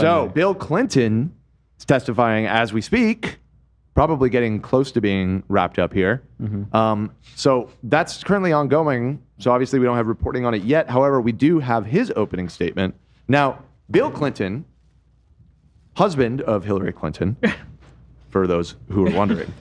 So Bill Clinton is testifying as we speak, probably getting close to being wrapped up here. So that's currently ongoing. So obviously we don't have reporting on it yet. However, we do have his opening statement. Now, Bill Clinton, husband of Hillary Clinton, for those who are wondering,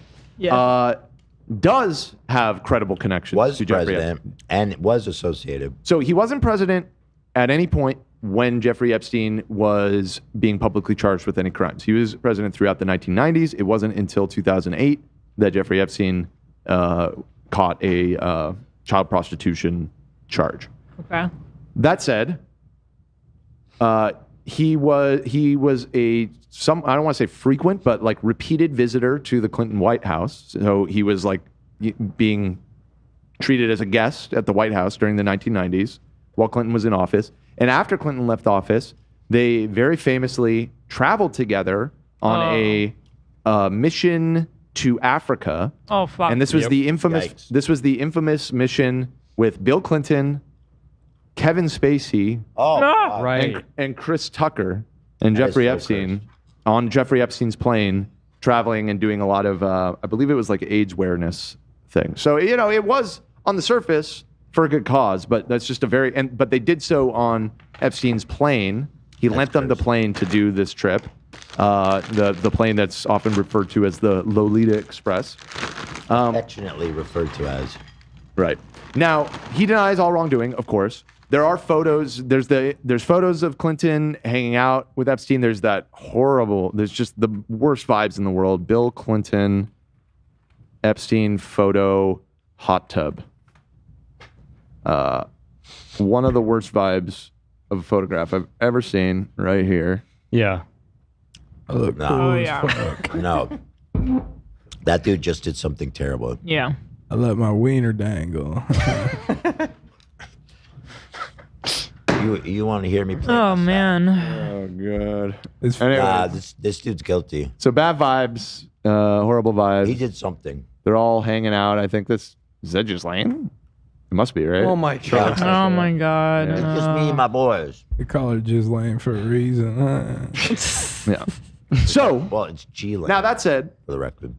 does have credible connections to Jeffrey Epstein. And was associated. So he wasn't president at any point when Jeffrey Epstein was being publicly charged with any crimes. He was president throughout the 1990s. It wasn't until 2008 that Jeffrey Epstein caught a child prostitution charge. Okay. That said, he was I don't want to say frequent, but like repeated visitor to the Clinton White House. So he was like being treated as a guest at the White House during the 1990s while Clinton was in office. And after Clinton left office, they very famously traveled together on a mission to Africa. Oh, fuck. And this was the infamous mission with Bill Clinton, Kevin Spacey, and Chris Tucker and Jeffrey Epstein on Jeffrey Epstein's plane, traveling and doing a lot of, I believe it was like AIDS awareness thing. So, you know, it was on the surface for a good cause, but that's just but they did so on Epstein's plane. He lent them the plane to do this trip. The plane that's often referred to as the Lolita Express. Affectionately referred to as. Right. Now, he denies all wrongdoing, of course. There are photos. There's photos of Clinton hanging out with Epstein. There's just the worst vibes in the world. Bill Clinton, Epstein photo, hot tub. One of the worst vibes of a photograph I've ever seen right here. Yeah. No. No. That dude just did something terrible. Yeah. I let my wiener dangle. You want to hear me play? Oh, man. Oh, God. This dude's guilty. So bad vibes, horrible vibes. He did something. They're all hanging out. I think is that just Lane? It must be, right? Oh, my God. Oh, my God. It's just me and my boys. They call her Ghislaine for a reason. Yeah. So, well, it's G-Lane. Now, that said, for the record,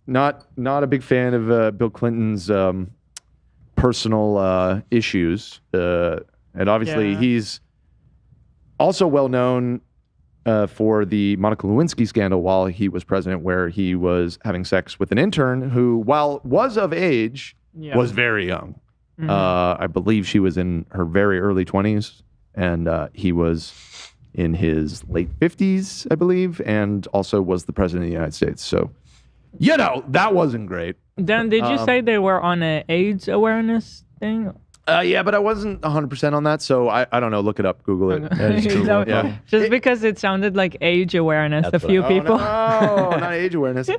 not a big fan of Bill Clinton's personal issues. And obviously, he's also well known for the Monica Lewinsky scandal while he was president, where he was having sex with an intern who, while was of age, was very young. I believe she was in her very early 20s, and he was in his late 50s, I believe, and also was the president of the United States. So, that wasn't great. Dan, did you say they were on an AIDS awareness thing? Yeah, but I wasn't 100% on that, so I don't know. Look it up. Google it. Just because it sounded like age awareness, a few people. No, not age awareness.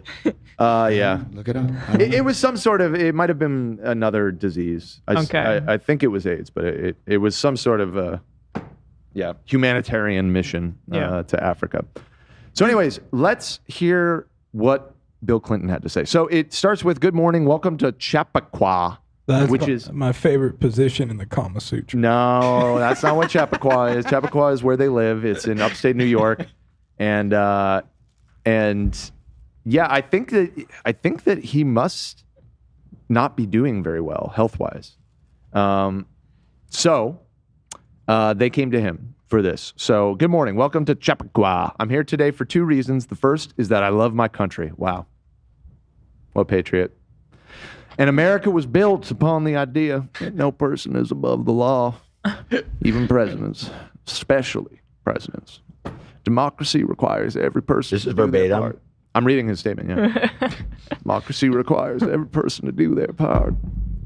Yeah. Look it up. It was some sort of, it might have been another disease. I think it was AIDS, but it was some sort of, humanitarian mission to Africa. So anyways, let's hear what Bill Clinton had to say. So it starts with, good morning, welcome to Chappaqua. Which is my favorite position in the Kama Sutra. No, that's not what Chappaqua is. Chappaqua is where they live. It's in upstate New York, and yeah, I think that he must not be doing very well health-wise. So they came to him for this. So good morning, welcome to Chappaqua. I'm here today for two reasons. The first is that I love my country. Wow, what patriot. And America was built upon the idea that no person is above the law, even presidents, especially presidents. Democracy requires every person to do their part. I'm reading his statement, yeah. Democracy requires every person to do their part.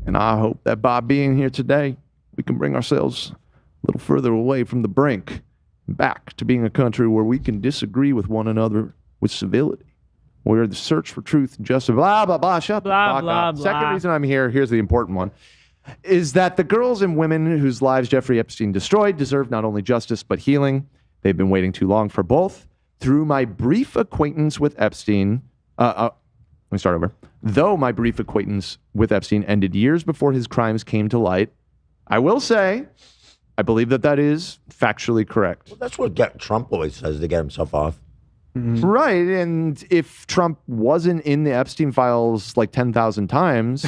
And I hope that by being here today, we can bring ourselves a little further away from the brink, back to being a country where we can disagree with one another with civility. Where the search for truth and justice, blah, blah, blah, shut the fuck up. Second reason I'm here, here's the important one, is that the girls and women whose lives Jeffrey Epstein destroyed deserve not only justice, but healing. They've been waiting too long for both. Through my brief acquaintance with Epstein, let me start over. Though my brief acquaintance with Epstein ended years before his crimes came to light, I will say I believe that is factually correct. Well, that's what Trump always says to get himself off. Right. And if Trump wasn't in the Epstein files like 10,000 times,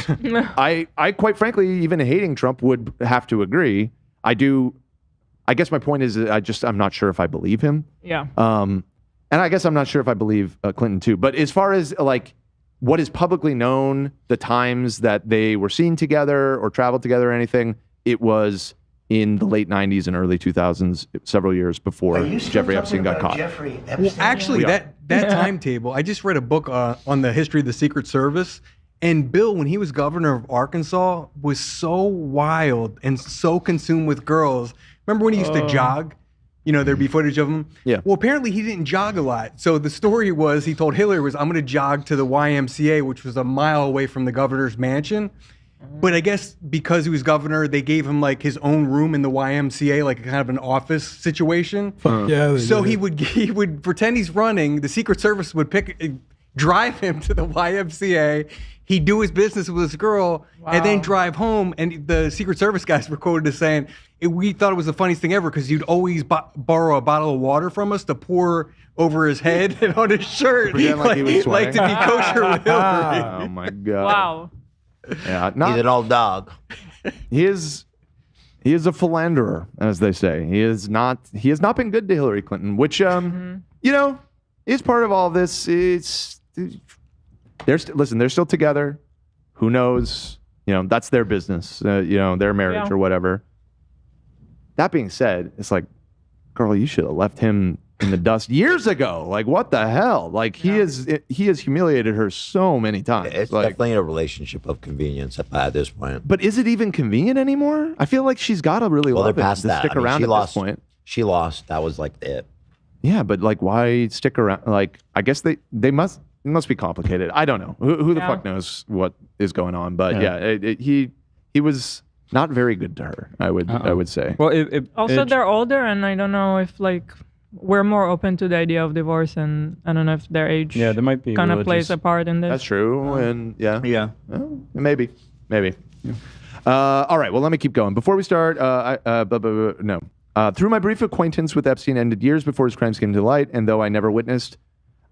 I quite frankly, even hating Trump, would have to agree. I guess my point is I'm not sure if I believe him. Yeah. And I guess I'm not sure if I believe Clinton too. But as far as like what is publicly known, the times that they were seen together or traveled together or anything, it was in the late 90s and early 2000s, several years before Jeffrey Epstein got caught. Well, actually, that timetable, I just read a book on the history of the Secret Service. And Bill, when he was governor of Arkansas, was so wild and so consumed with girls. Remember when he used to jog? You know, there'd be footage of him. Yeah. Well, apparently he didn't jog a lot. So the story was he told Hillary I'm going to jog to the YMCA, which was a mile away from the governor's mansion. But I guess because he was governor, they gave him like his own room in the YMCA, like a kind of an office situation. Yeah. So he would pretend he's running. The Secret Service would drive him to the YMCA. He'd do his business with this girl and then drive home. And the Secret Service guys were quoted as saying, we thought it was the funniest thing ever because you'd always borrow a bottle of water from us to pour over his head and on his shirt. Pretend like he was like to be kosher with Hillary. Oh my God. Wow. Yeah. He's an old dog. He is a philanderer, as they say. He has not been good to Hillary Clinton, which you know, is part of all this. They're still together. Who knows? You know, that's their business. You know, their marriage or whatever. That being said, it's like, girl, you should have left him in the dust years ago. Like, what the hell? Like, he has humiliated her so many times. It's like, definitely a relationship of convenience at this point. But is it even convenient anymore? I feel like she's got to really love they're him past to that. stick I mean, around she at lost, this point. She lost. That was like it. Yeah, but like, why stick around? Like, I guess it must be complicated. I don't know. Who the fuck knows what is going on? But he was not very good to her. I would say. Well, They're older, and I don't know if like we're more open to the idea of divorce, and I don't know if their age there might be kind of plays a part in this. That's true, and yeah. Maybe. Yeah. All right. Well, let me keep going. Before we start, no. Through my brief acquaintance with Epstein ended years before his crimes came to light, and though I never witnessed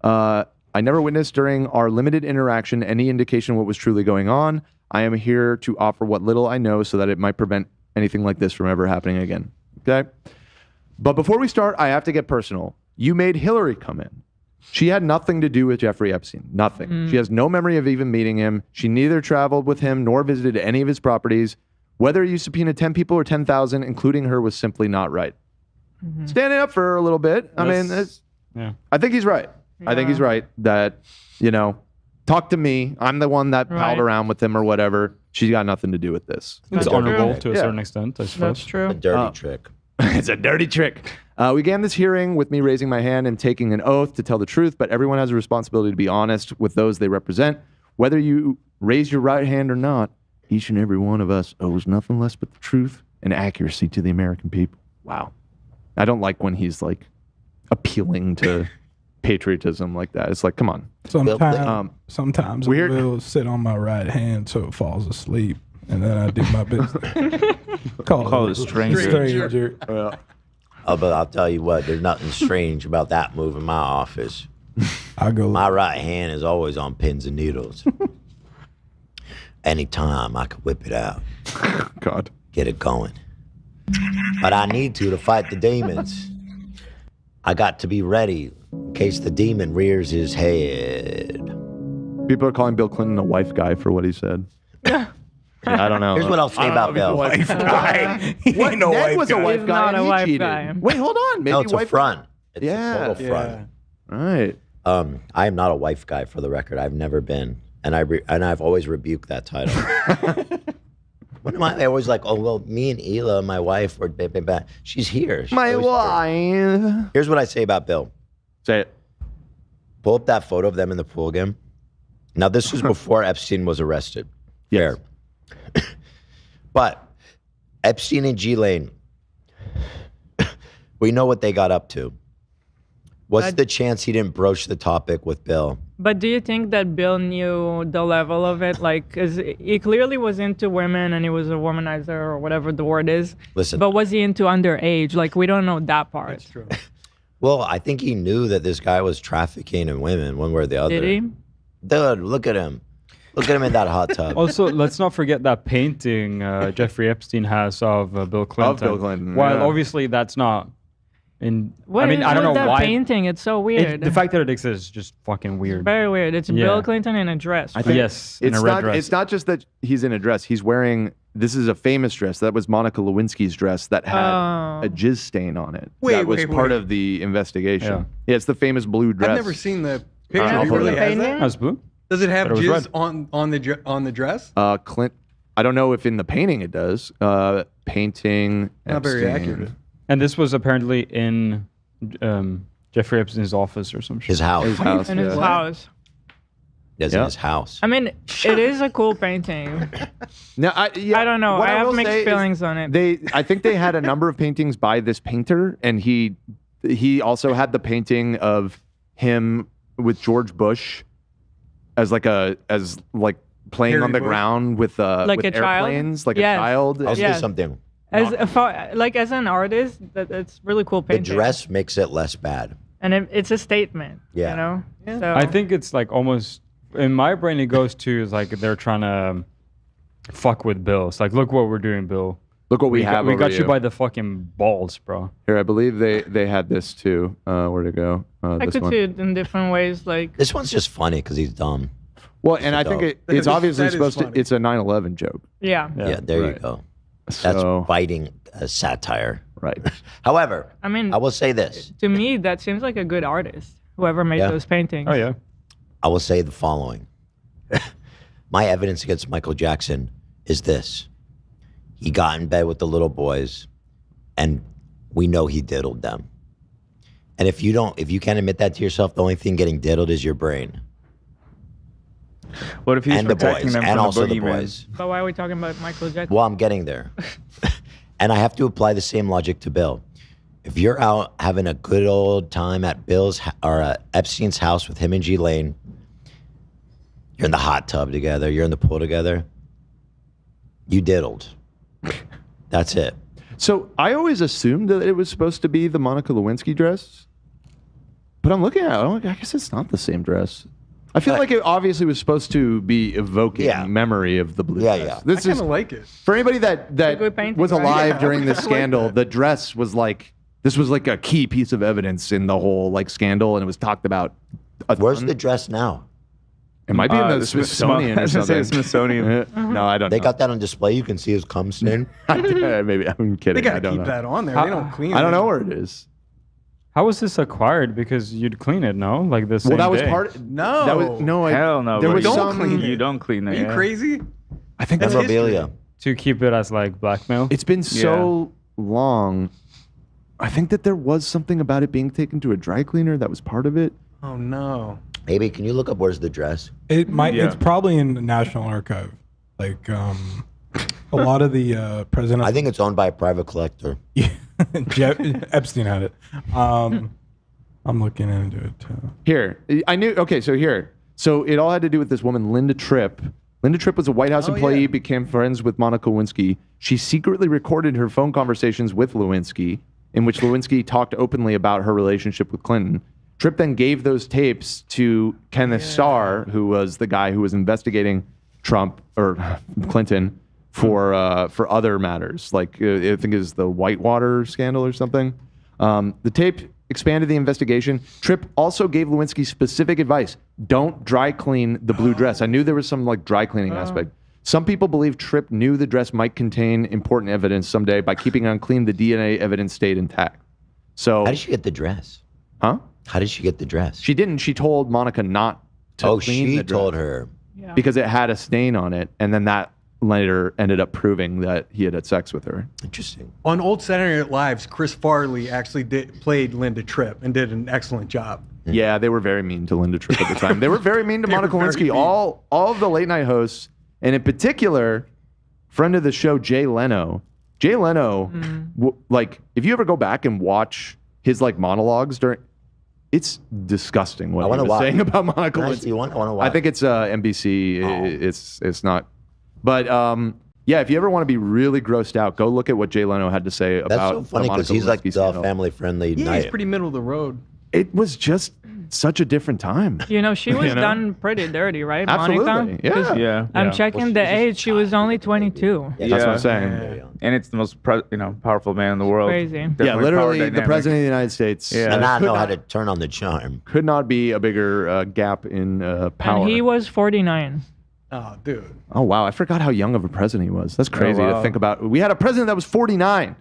during our limited interaction any indication of what was truly going on, I am here to offer what little I know so that it might prevent anything like this from ever happening again. Okay? But before we start, I have to get personal. You made Hillary come in. She had nothing to do with Jeffrey Epstein. Nothing. She has no memory of even meeting him. She neither traveled with him nor visited any of his properties. Whether you subpoenaed 10 people or 10,000, including her, was simply not right. Standing up for her a little bit. I think he's right. I think he's right that, you know, talk to me. I'm the one that palled around with him or whatever. She's got nothing to do with this. It's honorable to a certain extent, I suppose. That's true. A dirty trick. It's a dirty trick. We began this hearing with me raising my hand and taking an oath to tell the truth, but everyone has a responsibility to be honest with those they represent. Whether you raise your right hand or not, each and every one of us owes nothing less but the truth and accuracy to the American people. Wow. I don't like when he's like appealing to patriotism like that. It's like, come on. Sometimes I will sit on my right hand so it falls asleep, and then I do my business. Call it stranger. But I'll tell you what, there's nothing strange about that move in my office. My right hand is always on pins and needles. Anytime I could whip it out. God. Get it going. But I need to fight the demons. I got to be ready in case the demon rears his head. People are calling Bill Clinton a wife guy for what he said. I don't know. Here's what I'll say about Bill. Wife guy. He ain't no Ned wife was guy. a wife He's guy not and a he wife cheated. guy. Wait, hold on. Maybe No, it's a wife front. It's Yeah. a total front. Right. I am not a wife guy, for the record. I've never been, and I've always rebuked that title. They're always like, oh well, me and Hila, my wife, or blah, blah, blah. She's here. She's My always here. wife. Here's what I say about Bill. Say it. Pull up that photo of them in the pool again. Now this was before Epstein was arrested. Yes. Fair. But Epstein and Ghislaine, we know what they got up to. What's the chance he didn't broach the topic with Bill? But do you think that Bill knew the level of it? Like, 'cause he clearly was into women and he was a womanizer or whatever the word is. Listen. But was he into underage? Like, we don't know that part. That's true. Well, I think he knew that this guy was trafficking in women one way or the other. Did he? Dude, look at him. Look at him in that hot tub. Also, let's not forget that painting Jeffrey Epstein has of Bill Clinton. Of Bill Clinton, While yeah. obviously that's not. What I mean, is I don't with know that why. painting? It's so weird. The fact that it exists is just fucking weird. Very weird. It's Yeah. Bill Clinton in a dress. I right? think Yes, in it's a red not. dress. It's not just that he's in a dress. He's wearing. This is a famous dress. That was Monica Lewinsky's dress that had a jizz stain on it. Wait, that was wait, part wait. of the investigation. Yeah. Yeah, it's the famous blue dress. I've never seen the picture. I'll He put it really up. has that? That's blue. Does it have But it was jizz red. on the dress? Clint. I don't know if in the painting it does. Painting. Not very Epstein. accurate. And this was apparently in Jeffrey Epstein's office or some shit. His house. His house. In his yeah. house. That's Yeah. in his house. I mean, it is a cool painting. No, I don't know. what I have will mixed say is feelings on it. I think they had a number of paintings by this painter, and he also had the painting of him with George Bush as playing Harry on the Bush? ground with Like with a child? airplanes, like Yes. a child. I'll Yeah. say something. As an artist, it's really cool The painting. dress makes it less bad. And it's a statement. Yeah. You know. So I think it's like almost in my brain. It goes to is like they're trying to fuck with Bill. It's like, look what we're doing, Bill. Look what we have. We over got you by the fucking balls, bro. Here. I believe they had this too. Where'd it go? I This could one. see it in different ways. Like This one's just funny because he's dumb. Well, and I think it's obviously That is supposed to. funny. It's a 9/11 joke. yeah. Yeah, there right. you go. That's So biting satire. right. However, I mean, I will say this. to me, that seems like a good artist. Whoever made Yeah. those paintings. Oh yeah. I will say the following. My evidence against Michael Jackson is this. He got in bed with the little boys, and we know he diddled them. And if you can't admit that to yourself, the only thing getting diddled is your brain. What if he's And the protecting boys. them And from also the the boogeyman? boys. But why are we talking about Michael Jackson? Well, I'm getting there. And I have to apply the same logic to Bill. If you're out having a good old time at Epstein's house with him and Ghislaine, you're in the hot tub together, you're in the pool together, you diddled. That's it. So I always assumed that it was supposed to be the Monica Lewinsky dress, but I'm looking at it. I'm like, I guess it's not the same dress. I feel like it obviously was supposed to be evoking memory of the blue dress. Yeah. This I is kind of like it. for anybody that good painting, was right? alive Yeah, during this I like scandal. that. The dress was like this was like a key piece of evidence in the whole like scandal, and it was talked about. Where's the dress now? It might be in the Smithsonian I or was gonna say something. the Smithsonian. No, I don't They know. got that on display. You can see his cum stain. Maybe I'm kidding. They I gotta don't keep know. that on there. They don't clean it. I don't know where it is. How was this acquired? Because you'd clean it, no? Like this. Well, that was part. No. that was no. Hell no. There bro. was You some. clean it. You don't clean Are that. you yeah. crazy? I think that's Memorabilia. to keep it as like blackmail. It's been so long. I think that there was something about it being taken to a dry cleaner that was part of it. Oh no. Maybe can you look up where's the dress? It might. Yeah. It's probably in the National Archive. Like a lot of the president. I think it's owned by a private collector. Epstein had it. I'm looking into it too. Here, I knew. Okay, so here. So it all had to do with this woman, Linda Tripp. Linda Tripp was a White House employee, yeah. became friends with Monica Lewinsky. She secretly recorded her phone conversations with Lewinsky, in which Lewinsky talked openly about her relationship with Clinton. Tripp then gave those tapes to Kenneth Starr, who was the guy who was investigating Trump or Clinton for other matters, like I think it was the Whitewater scandal or something. The tape expanded the investigation. Tripp also gave Lewinsky specific advice: don't dry clean the blue dress. I knew there was some like dry cleaning aspect. Some people believe Tripp knew the dress might contain important evidence someday. By keeping it unclean, the DNA evidence stayed intact. So, How did she get the dress? huh? How did she get the dress? She didn't. She told Monica not to clean she the dress told her. Yeah. because it had a stain on it, and then that later ended up proving that he had sex with her. Interesting. On old Saturday Night Live's, Chris Farley actually played Linda Tripp and did an excellent job. Yeah, they were very mean to Linda Tripp at the time. They were very mean to They were Monica very Lewinsky. mean. All of the late night hosts, and in particular, friend of the show Jay Leno. Jay Leno, like if you ever go back and watch his like monologues during, It's disgusting what I he wanna was watch. saying about Monica Nice, Lewinsky. you want to watch? I think it's NBC. It's not. But yeah, if you ever want to be really grossed out, go look at what Jay Leno had to say That's about so funny the because Monica he's like Lewinsky the scandal. family-friendly Yeah, night. he's pretty middle of the road. It was just such a different time. You know, she was You know? done pretty dirty, right, Absolutely. Monica? Yeah. 'Cause Yeah. I'm Yeah. checking the age. She was only 22. Yeah, That's what I'm Yeah. saying. And it's the most powerful man in the world. Crazy. Yeah, Definitely power literally the dynamic. president of the United States. Yeah. And I could know how not- to turn on the charm. Could not be a bigger gap in power. And he was 49. Oh, dude. Oh wow, I forgot how young of a president he was. That's crazy to wow. think about. We had a president that was 49.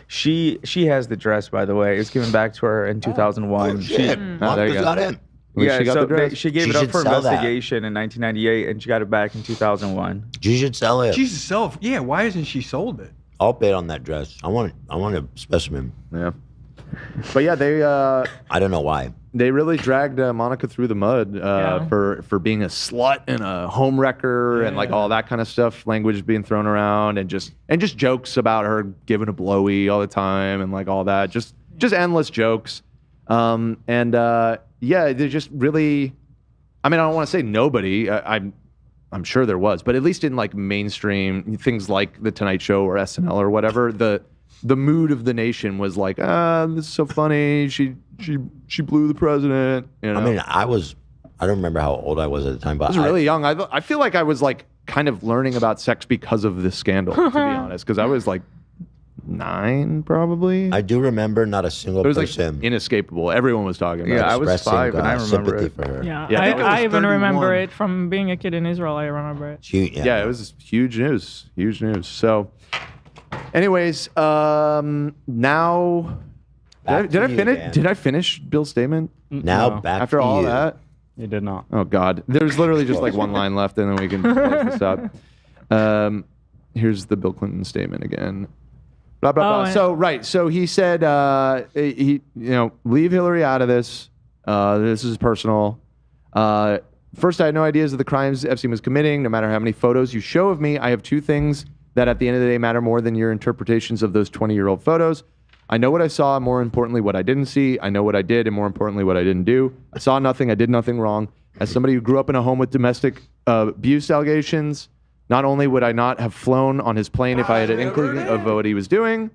She has the dress, by the way. It's given back to her in 2001. Shit. Oh, there you Monica's go. got it. Yeah, She got so the dress. she gave She it up should for sell that. investigation in 1998, and she got it back in 2001. You should sell it. She's self. Yeah, why hasn't she sold it? I'll bid on that dress. I want a specimen. Yeah. But yeah, I don't know why. they really dragged Monica through the mud Yeah. for being a slut and a home wrecker and like all that kind of stuff. Language being thrown around and just jokes about her giving a blowy all the time and like all that. Just endless jokes. Yeah, they just really. I mean, I don't want to say nobody. I'm sure there was, but at least in like mainstream things like The Tonight Show or SNL or whatever, the mood of the nation was like, this is so funny. She blew the president. You know? I mean, I don't remember how old I was at the time, but I was really young. I feel like I was like kind of learning about sex because of this scandal, to be honest, because I was like 9 probably. I do remember not a single It was like person inescapable. Everyone was talking about Yeah, it. I was expressing 5 and I remember sympathy it. for her. Yeah, Yeah, I think it I was even remember 31. it from being a kid in Israel. I remember it. Yeah, it was huge news. Huge news. So, anyways, now Back did to I you, finish? Dan. Did I finish Bill's statement Now No, back after to all you. that? you did not. Oh God, there's literally just like one line left, and then we can close this up. Here's the Bill Clinton statement again. Blah blah blah. So he said leave Hillary out of this. This is personal. First, I had no ideas of the crimes Epstein was committing. No matter how many photos you show of me, I have 2 things that at the end of the day matter more than your interpretations of those 20-year-old photos. I know what I saw, more importantly, what I didn't see. I know what I did, and more importantly, what I didn't do. I saw nothing. I did nothing wrong. As somebody who grew up in a home with domestic abuse allegations, not only would I not have flown on his plane if I had an inkling of what he was doing,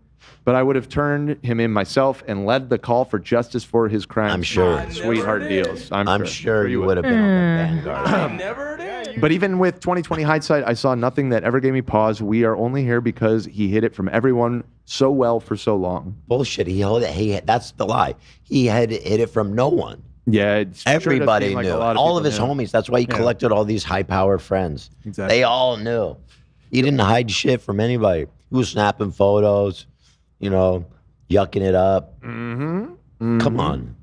but I would have turned him in myself and led the call for justice for his crimes. I'm sure. Sweetheart deals. I'm sure you would have been on the vanguard. But even with 2020 hindsight, I saw nothing that ever gave me pause. We are only here because he hid it from everyone so well for so long. Bullshit. That's the lie. He had hid it from no one. Yeah, it sure does Everybody seem like knew. a lot All of people his knew. homies. That's why he collected all these high-powered friends. Exactly. They all knew. He didn't hide shit from anybody. He was snapping photos, yucking it up. Come on.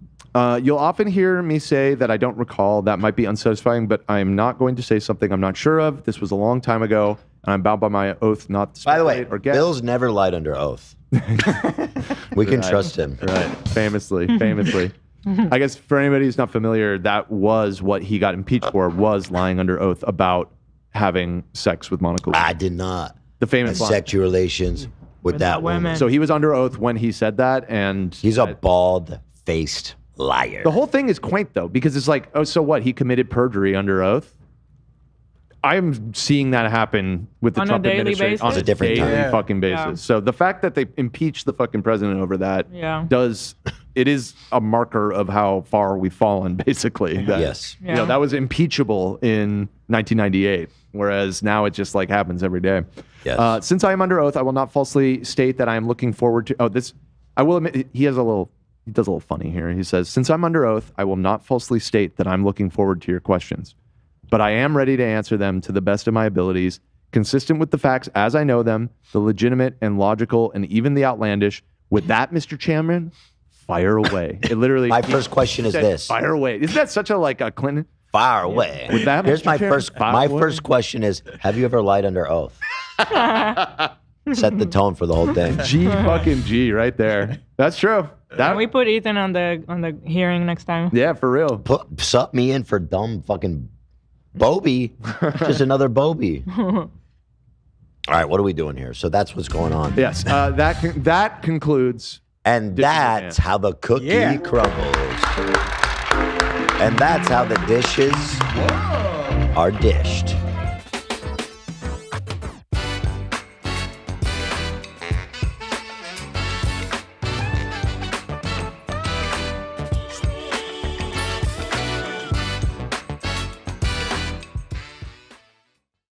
You'll often hear me say that I don't recall. That might be unsatisfying, but I am not going to say something I'm not sure of. This was a long time ago, and I'm bound by my oath not to By the way, speculate or guess. Bill's never lied under oath. We can trust him. Right, famously. I guess for anybody who's not familiar, that was what he got impeached for, was lying under oath about having sex with Monica Lewinsky. I did not The have famous line. sexual relations with that woman. So he was under oath when he said that, and He's a bald-faced liar. the whole thing is quaint though, because it's like, oh, so what? He committed perjury under oath. I'm seeing that happen with the On a Trump daily administration basis? on It's a a different daily time. fucking basis. Yeah. So the fact that they impeached the fucking president over that it is a marker of how far we've fallen, basically. That, Yes. You know, that was impeachable in 1998, whereas now it just like happens every day. Yes. Since I am under oath, I will not falsely state that I am looking forward to. I will admit he does a little funny here. He says, "Since I'm under oath, I will not falsely state that I'm looking forward to your questions, but I am ready to answer them to the best of my abilities, consistent with the facts as I know them, the legitimate and logical, and even the outlandish. With that, Mr. Chairman, fire away." It literally. My first question is said, this. Fire away. Isn't that such a like a Clinton? Fire away. With that, Here's Mr. my Chairman, first. fire My away. first question is: have you ever lied under oath? Set the tone for the whole thing. G fucking G right there. That's true. That Can we put Ethan on the hearing next time? yeah, for real. Sup me in for dumb fucking Bobby. Just another Bobby. All right, what are we doing here? So that's what's going on. Yes, that concludes And Dishes that's how the cookie crumbles. And that's how the dishes are dished.